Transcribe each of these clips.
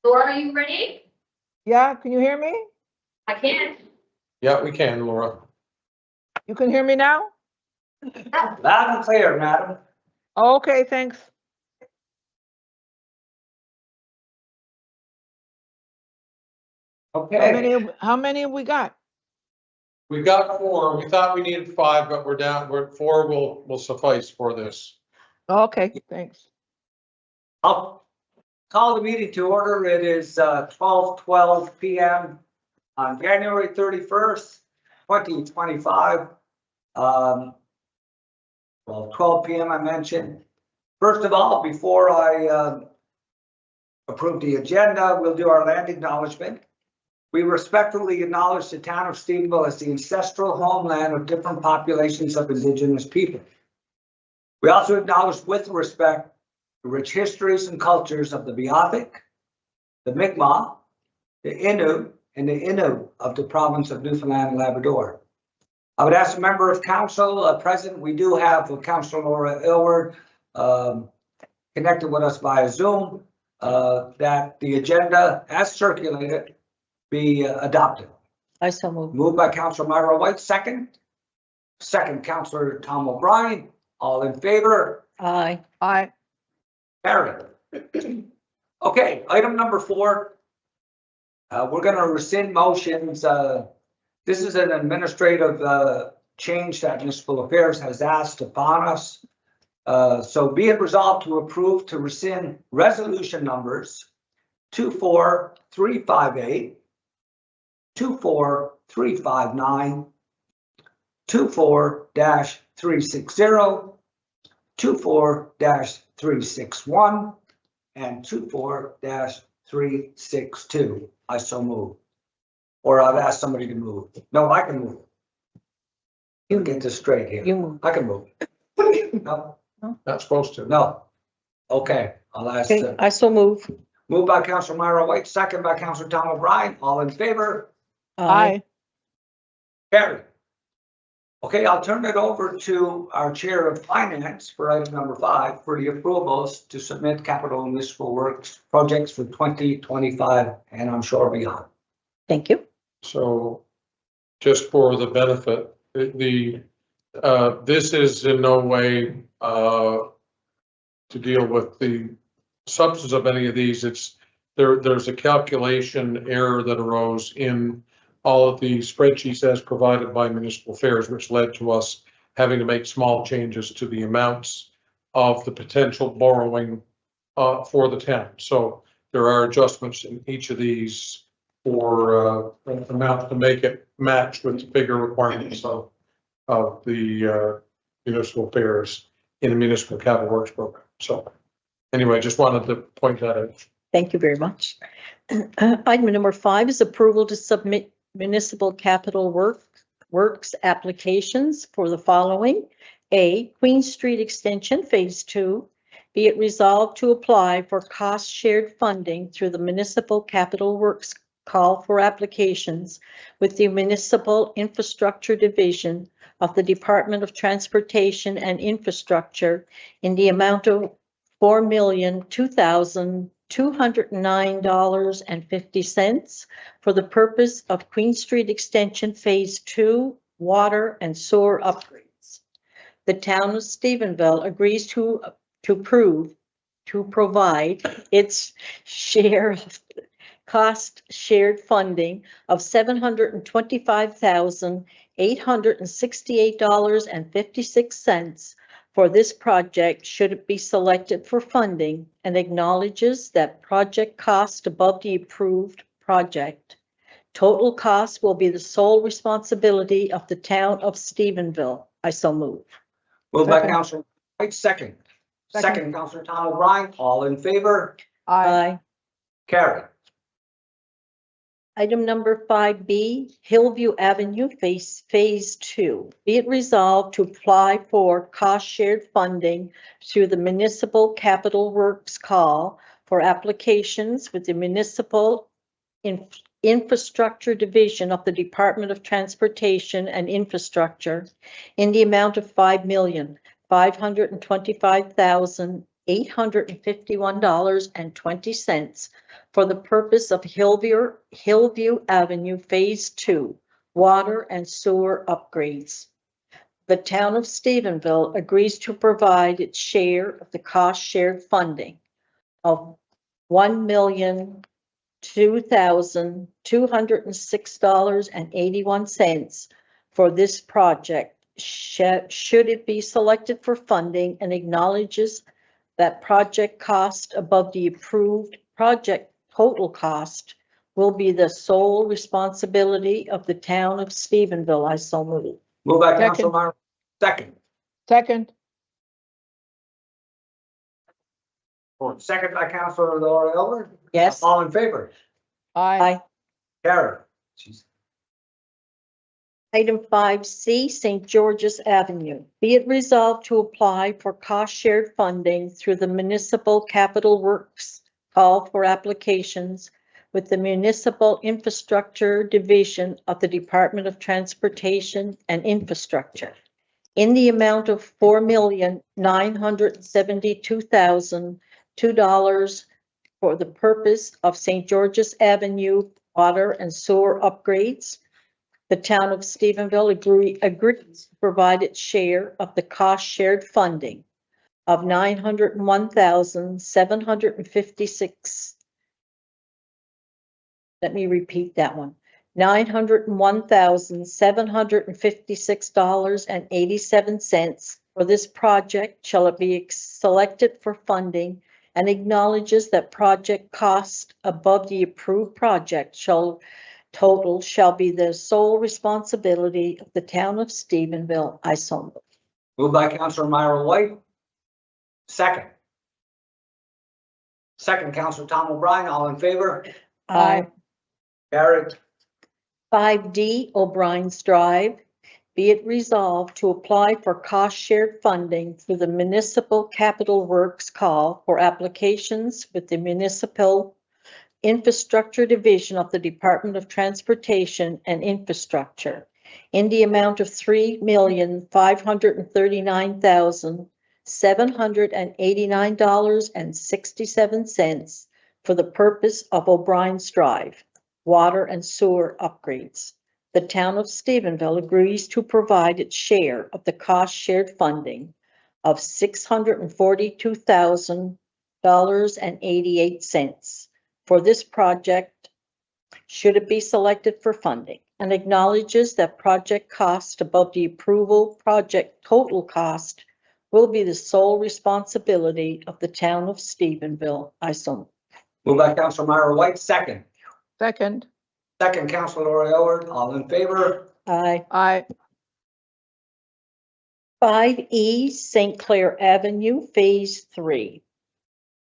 Laura, are you ready? Yeah, can you hear me? I can. Yeah, we can, Laura. You can hear me now? Loud and clear, madam. Okay, thanks. Okay, How many have we got? We got 4. We thought we needed 5, but we're down, we're 4 will suffice for this. Okay, thanks. I'll call the meeting to order. It is 12:12 PM on January 31st, 2025. 12 PM I mentioned. First of all, before I approve the agenda, we'll do our land acknowledgement. We respectfully acknowledge the town of Stephenville as the ancestral homeland of different populations of indigenous people. We also acknowledge with respect the rich histories and cultures of the Beothuk, the Mi'kmaq, the Innu, and the Innu of the province of Newfoundland and Labrador. I would ask a member of council present. We do have Councilor Laura Aylward connected with us via Zoom, that the agenda as circulated be adopted. I so move. Moved by Councilor Myra White, second. Second, Councilor Tom O'Brien. All in favor? Aye. Aye. Carried. Okay, item number 4. We're going to rescind motions. This is an administrative change that Municipal Affairs has asked upon us. So be it resolved to approve to rescind resolution numbers 24358, 24359, 24-360, 24-361, and 24-362. I so move. Or I've asked somebody to move. No, I can move. You get this straight here. You move. I can move. No, Not supposed to. no. Okay, I'll ask. Okay, I so move. Moved by Councilor Myra White, second by Councilor Tom O'Brien. All in favor? Aye. Carried. Okay, I'll turn it over to our Chair of Finance for item number 5 for the approvals to submit capital and municipal works projects for 2025 and I'm sure beyond. Thank you. So just for the benefit, this is in no way to deal with the substance of any of these. There's a calculation error that arose in all of the spreadsheets as provided by Municipal Affairs, which led to us having to make small changes to the amounts of the potential borrowing for the town. So there are adjustments in each of these for amounts to make it match with the bigger requirements of the Municipal Affairs in the Municipal Capital Works Program. So anyway, I just wanted to point that out. Thank you very much. Item number 5 is approval to submit municipal capital works applications for the following. A, Queen Street Extension Phase 2. Be it resolved to apply for cost shared funding through the Municipal Capital Works call for applications with the Municipal Infrastructure Division of the Department of Transportation and Infrastructure in the amount of $4,209.50 for the purpose of Queen Street Extension Phase 2 water and sewer upgrades. The town of Stephenville agrees to provide its share of cost shared funding of $725,868.56 for this project should it be selected for funding, and acknowledges that project cost above the approved project. Total cost will be the sole responsibility of the town of Stephenville. I so move. Moved by Second. Councilor White, second. Second. Second, Councilor Tom O'Brien. All in favor? Aye. Carried. Item number 5B, Hillview Avenue Phase 2. Be it resolved to apply for cost shared funding through the Municipal Capital Works call for applications with the Municipal Infrastructure Division of the Department of Transportation and Infrastructure in the amount of $5,525,000 $851.20 for the purpose of Hillview Avenue Phase 2, water and sewer upgrades. The town of Stephenville agrees to provide its share of the cost-shared funding of $1,002,206.81 for this project, should it be selected for funding, and acknowledges that project cost above the approved project total cost will be the sole responsibility of the town of Stephenville. I so move. Moved by Second. Council Myra, second. Second. Second by Councilor Laura Elder. Yes. All in favor? Aye. Aye. Carried. Item 5C, St. George's Avenue. Be it resolved to apply for cost-shared funding through the Municipal Capital Works call for applications with the Municipal Infrastructure Division of the Department of Transportation and Infrastructure in the amount of $4,972,002 for the purpose of St. George's Avenue water and sewer upgrades. The town of Stephenville agrees to provide its share of the cost-shared funding of $901,756. Let me repeat that one. $901,756.87 for this project shall it be selected for funding, and acknowledges that project cost above the approved project shall be the sole responsibility of the town of Stephenville. I so move. Moved by Councilor Myra White. Second. Second, Councilor Tom O'Brien, all in favor? Aye. Carried. 5D, O'Brien's Drive. Be it resolved to apply for cost-shared funding through the Municipal Capital Works call for applications with the Municipal Infrastructure Division of the Department of Transportation and Infrastructure in the amount of $3,539,789.67 for the purpose of O'Brien's Drive, water and sewer upgrades. The town of Stephenville agrees to provide its share of the cost-shared funding of $642,000.88 for this project, should it be selected for funding, and acknowledges that project cost above the approval project total cost will be the sole responsibility of the town of Stephenville. I so move. Moved by Councilor Myra White, second. Second. Second, Councilor Laura Elder, all in favor? Aye. Aye. 5E, St. Clair Avenue, Phase 3.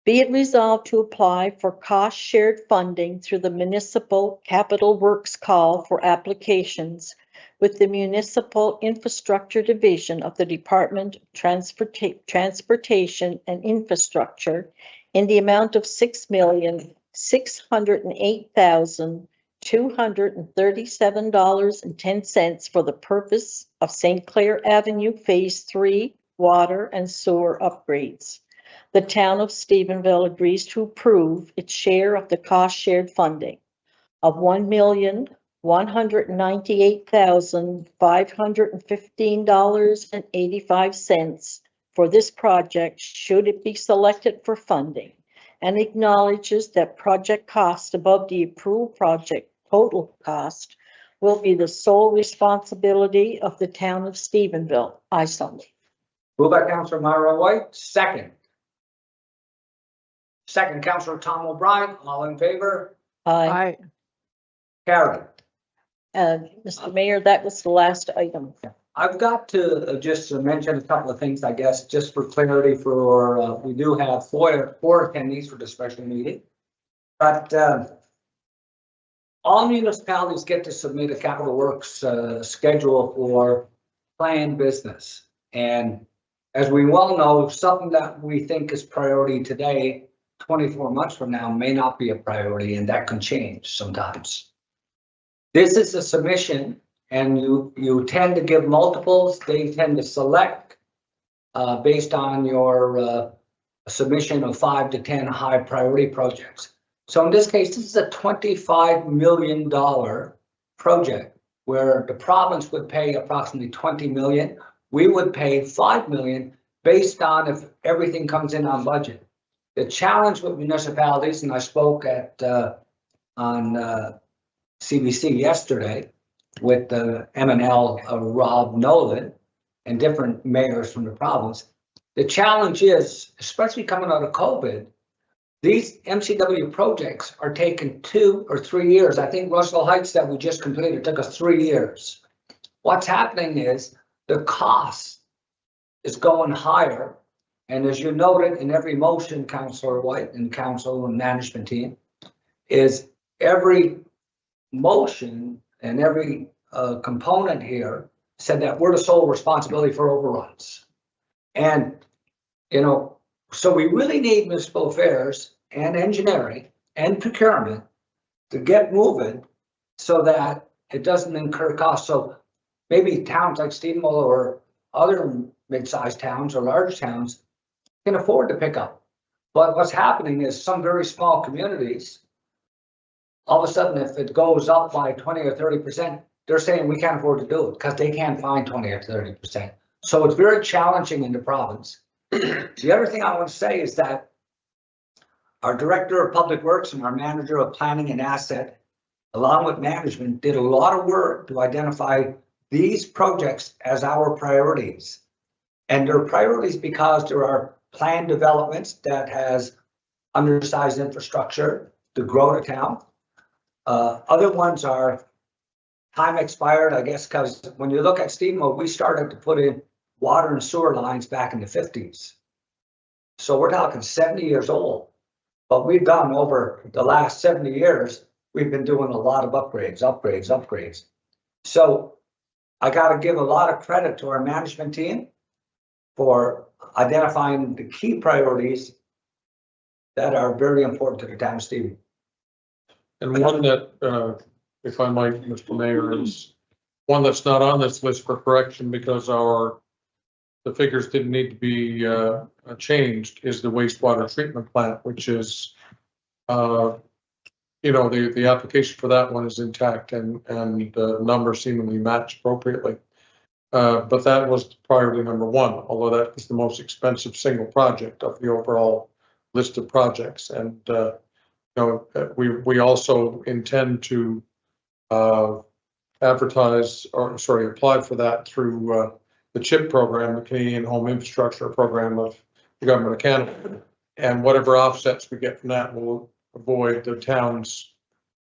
Be it resolved to apply for cost-shared funding through the Municipal Capital Works call for applications with the Municipal Infrastructure Division of the Department of Transportation and Infrastructure in the amount of $6,608,237.10 for the purpose of St. Clair Avenue Phase 3 water and sewer upgrades. The town of Stephenville agrees to approve its share of the cost-shared funding of $1,198,515.85 for this project, should it be selected for funding, and acknowledges that project cost above the approved project total cost will be the sole responsibility of the town of Stephenville. I so move. Moved by Councilor Myra White, second. Second, Councilor Tom O'Brien, all in favor? Aye. Aye. Carried. Mr. Mayor, that was the last item. I've got to just mention a couple of things, I guess, just for clarity for, we do have four attendees for the special meeting. But all municipalities get to submit a capital works schedule for planned business. And as we well know, something that we think is priority today, 24 months from now may not be a priority, and that can change sometimes. This is a submission, and you tend to give multiples. They tend to select based on your a submission of 5 to 10 high priority projects. So in this case, this is a $25 million project where the province would pay approximately 20 million. We would pay 5 million based on if everything comes in on budget. The challenge with municipalities, and I spoke at on CBC yesterday with the MNL Rob Nolan and different mayors from the province. The challenge is, especially coming out of COVID, these MCW projects are taking 2 or 3 years. I think Russell Heights that we just completed took us 3 years. What's happening is the cost is going higher. And as you noted in every motion, Councillor White and council and management team, is every motion and every component here said that we're the sole responsibility for overruns. And, you know, so we really need municipal affairs and engineering and procurement to get moving so that it doesn't incur costs. So maybe towns like Steamboat or other mid-sized towns or large towns can afford to pick up. But what's happening is some very small communities, all of a sudden, if it goes up by 20 or 30%, they're saying we can't afford to do it because they can't find 20 or 30%. So it's very challenging in the province. The other thing I want to say is that our Director of Public Works and our Manager of Planning and Asset, along with management, did a lot of work to identify these projects as our priorities. And they're priorities because there are planned developments that has undersized infrastructure to grow the town. Other ones are time expired, I guess, because when you look at Steamboat, we started to put in water and sewer lines back in the 50s. So we're talking 70 years old. But we've done over the last 70 years, we've been doing a lot of upgrades. So I got to give a lot of credit to our management team for identifying the key priorities that are very important to the town of Stevenage. And one that, if I might, Mr. Mayor, is one that's not on this list for correction because the figures didn't need to be changed is the wastewater treatment plant, which is, you know, the application for that one is intact and the numbers seemingly match appropriately. But that was priority number one, although that is the most expensive single project of the overall list of projects. And you know, we also intend to advertise, or sorry, apply for that through the CHIP program, the Canadian Home Infrastructure Program of the Government of Canada. And whatever offsets we get from that will avoid the town's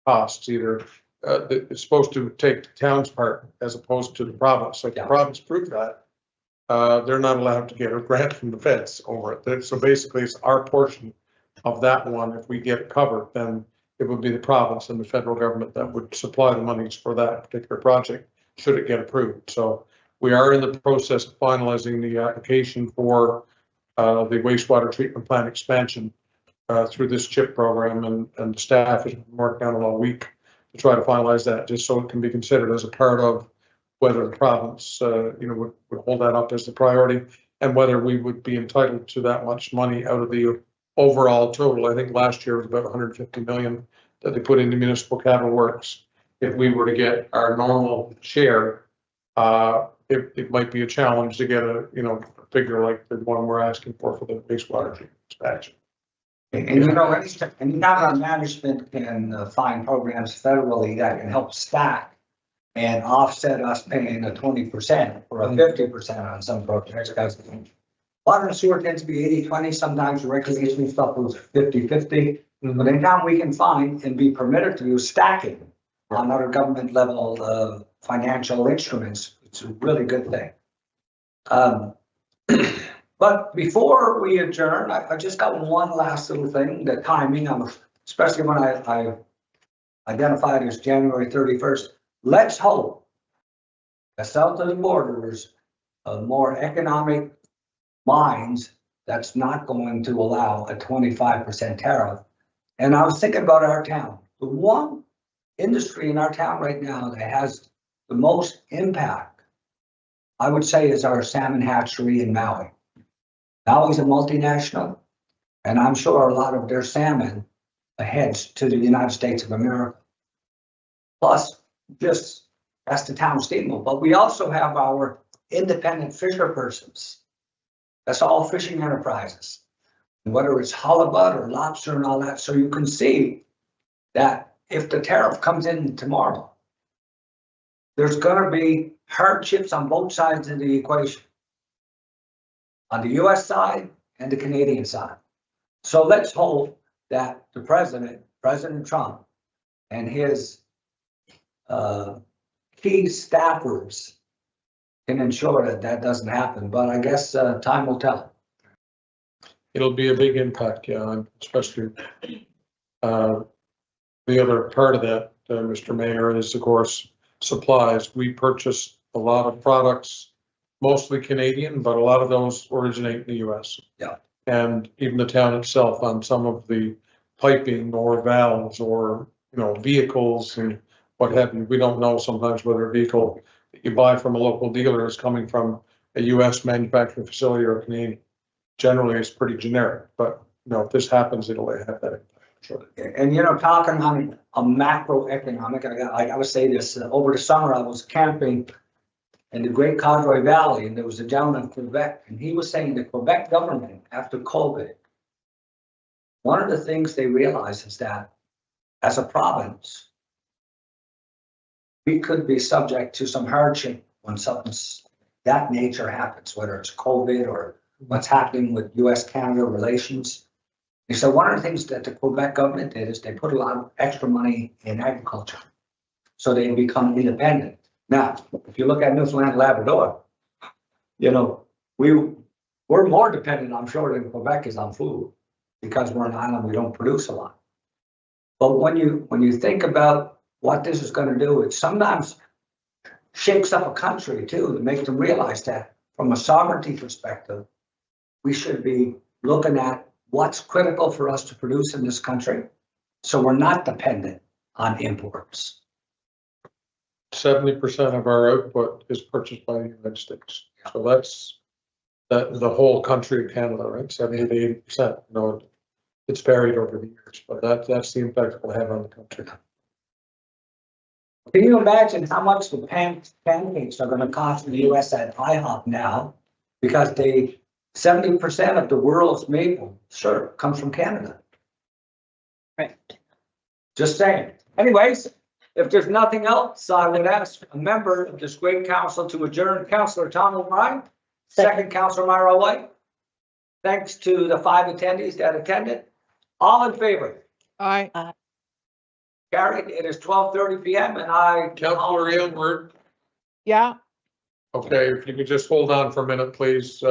costs. Either it's supposed to take the town's part as opposed to the province. So if the province proved that, they're not allowed to get a grant from the feds over it. So basically it's our portion of that one. If we get it covered, then it would be the province and the federal government that would supply the monies for that particular project should it get approved. So we are in the process of finalizing the application for the wastewater treatment plant expansion through this CHIP program, and the staff has been working on it all week to try to finalize that, just so it can be considered as a part of whether the province, you know, would hold that up as the priority, and whether we would be entitled to that much money out of the overall total. I think last year was about 150 million that they put into municipal capital works. If we were to get our normal share, it might be a challenge to get a, you know, figure like the one we're asking for the wastewater treatment expansion. And you know, and now our management can find programs federally that can help stack and offset us paying a 20% or a 50% on some projects. Because water and sewer tends to be 80-20, sometimes recreation stuff was 50-50. But in town we can find and be permitted to use stacking on other government level financial instruments. It's a really good thing. But before we adjourn, I just got one last little thing, the timing, especially when I identified as January 31st. Let's hope that south of the border there's more economic minds that's not going to allow a 25% tariff. And I was thinking about our town. The one industry in our town right now that has the most impact, I would say, is our salmon hatchery in Maui. Maui's a multinational. And I'm sure a lot of their salmon heads to the United States of America. Plus, just, that's the town steamboat, but we also have our independent fisher persons. That's all fishing enterprises, whether it's halibut or lobster and all that. So you can see that if the tariff comes in tomorrow, there's gonna be hardships on both sides of the equation. On the US side and the Canadian side. So let's hope that the President Trump and his key staffers can ensure that that doesn't happen, but I guess time will tell. It'll be a big impact, yeah, and especially the other part of that, Mr. Mayor, is of course supplies. We purchase a lot of products, mostly Canadian, but a lot of those originate in the US. Yeah. And even the town itself on some of the piping or valves or, vehicles and what have you. We don't know sometimes whether a vehicle that you buy from a local dealer is coming from a US manufacturing facility or Canadian. Generally, it's pretty generic, but if this happens, it'll have that impact. Sure. And talking on a macroeconomic, I gotta say this, over the summer, I was camping in the Great Cordray Valley, and there was a gentleman from Quebec, and he was saying the Quebec government, after COVID, one of the things they realized is that as a province, we could be subject to some hardship when something that nature happens, whether it's COVID or what's happening with US-Canada relations. And so one of the things that the Quebec government did is they put a lot of extra money in agriculture, so they become independent. Now, if you look at Newfoundland and Labrador, we're more dependent, I'm sure, than Quebec is on food, because we're an island, we don't produce a lot. But when you think about what this is going to do, it sometimes shakes up a country too, to make them realize that from a sovereignty perspective, we should be looking at what's critical for us to produce in this country, so we're not dependent on imports. 70% of our output is purchased by the United States. So that's the whole country of Canada, right? 70 to 80%. It's varied over the years, but that's the impact it will have on the country. Can you imagine how much the pancakes are going to cost in the US at IHOP now? Because 70% of the world's maple syrup comes from Canada. Right. Just saying. Anyways, if there's nothing else, I would ask a member of this great council to adjourn. Councillor Tom O'Brien, second Councillor Myra White. Thanks to the 5 attendees that attended. All in favor? Aye. Carried. It is 12:30 PM and I. Councillor Aylward, Yeah. okay, if you could just hold on for a minute, please.